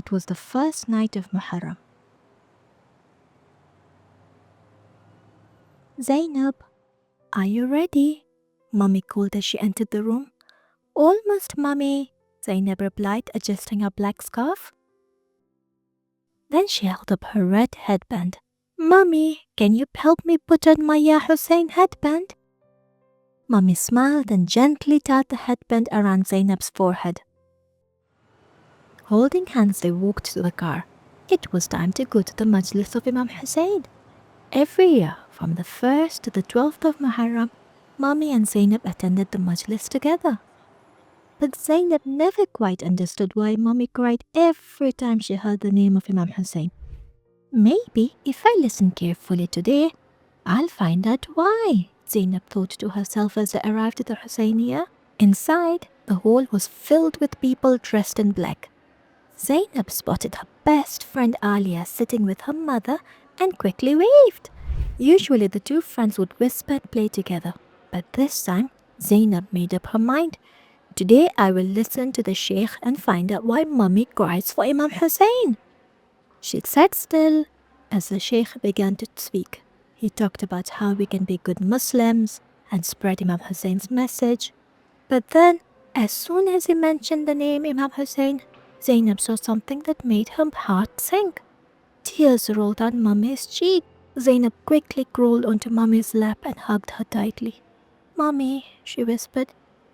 It was the first night of Muharram. "Zainab, are you ready?" Mummy called as she entered the room. "Almost, Mummy," Zainab replied, adjusting her black scarf. Then she held up her red headband. "Mummy, can you help me put on my Ya Hussain headband?" Mummy smiled and gently tied the headband around Zainab's forehead. Holding hands, they walked to the car. It was time to go to the Majlis of Imam Hussain. Every year, from the 1st to the 12th of Muharram, Mummy and Zainab attended the Majlis together. But Zainab never quite understood why Mummy cried every time she heard the name of Imam Hussain. Maybe if I listen carefully today, I'll find out why, Zainab thought to herself as they arrived at the Husseiniya. Inside, the hall was filled with people dressed in black. Zainab spotted her best friend Alia sitting with her mother and quickly waved. Usually the two friends would whisper and play together, but this time Zainab made up her mind. Today I will listen to the Sheikh and find out why Mummy cries for Imam Hussain. She sat still as the Sheikh began to speak. He talked about how we can be good Muslims and spread Imam Hussain's message. But then, as soon as he mentioned the name Imam Hussain, Zainab saw something that made her heart sink. Tears rolled down Mummy's cheek. Zainab quickly crawled onto Mummy's lap and hugged her tightly. "Mummy," she whispered,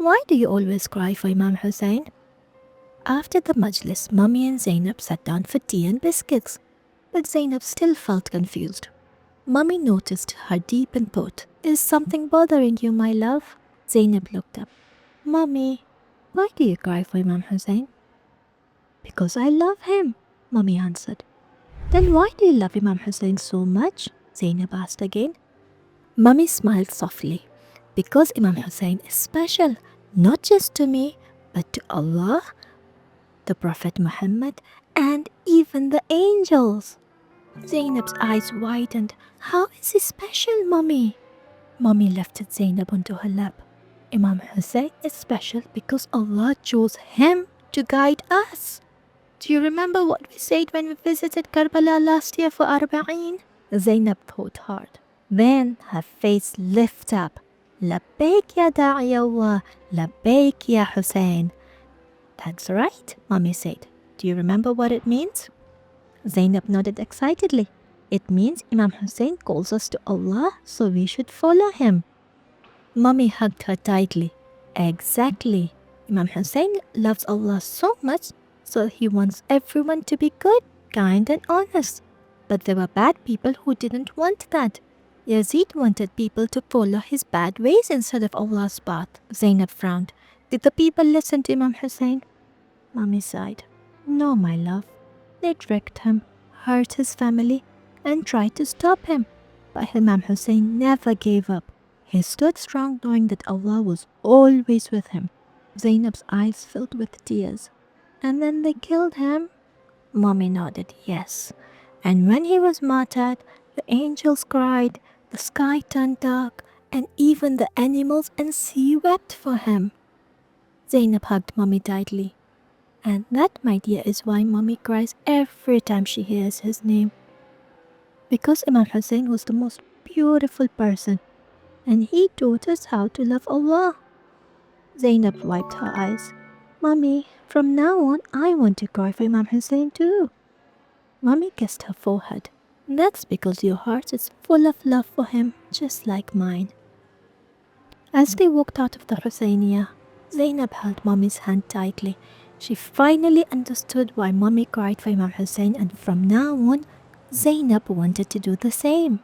"why do you always cry for Imam Hussain?" After the Majlis, Mummy and Zainab sat down for tea and biscuits. But Zainab still felt confused. Mummy noticed her deepened thought. "Is something bothering you, my love?" Zainab looked up. "Mummy, why do you cry for Imam Hussain?" "Because I love him," Mummy answered. "Then why do you love Imam Hussain so much?" Zainab asked again. Mummy smiled softly. "Because Imam Hussain is special, not just to me, but to Allah, the Prophet Muhammad, and even the angels." Zainab's eyes widened. "How is he special, Mummy?" Mummy lifted Zainab onto her lap. "Imam Hussain is special because Allah chose him to guide us. Do you remember what we said when we visited Karbala last year for Arba'een?" Zainab thought hard. Then her face lifted up. "Labbayka Ya Hussain, Labbayka Ya Hussain." "That's right," Mummy said. "Do you remember what it means?" Zainab nodded excitedly. "It means Imam Hussain calls us to Allah, so we should follow him." Mummy hugged her tightly. "Exactly. Imam Hussain loves Allah so much, so he wants everyone to be good, kind and honest. But there were bad people who didn't want that. Yazid wanted people to follow his bad ways instead of Allah's path." Zainab frowned. "Did the people listen to Imam Hussain?" Mummy sighed. "No, my love. They tricked him, hurt his family, and tried to stop him. But Imam Hussain never gave up. He stood strong knowing that Allah was always with him." Zainab's eyes filled with tears. "And then they killed him?" Mummy nodded, "Yes. And when he was martyred, the angels cried, the sky turned dark, and even the animals and sea wept for him." Zainab hugged Mummy tightly. "And that, my dear, is why Mummy cries every time she hears his name. Because Imam Hussain was the most beautiful person, and he taught us how to love Allah." Zainab wiped her eyes. "Mummy, from now on, I want to cry for Imam Hussain too." Mummy kissed her forehead. "That's because your heart is full of love for him, just like mine." As they walked out of the Husseiniya, Zainab held Mummy's hand tightly. She finally understood why Mummy cried for Imam Hussain, and from now on, Zainab wanted to do the same.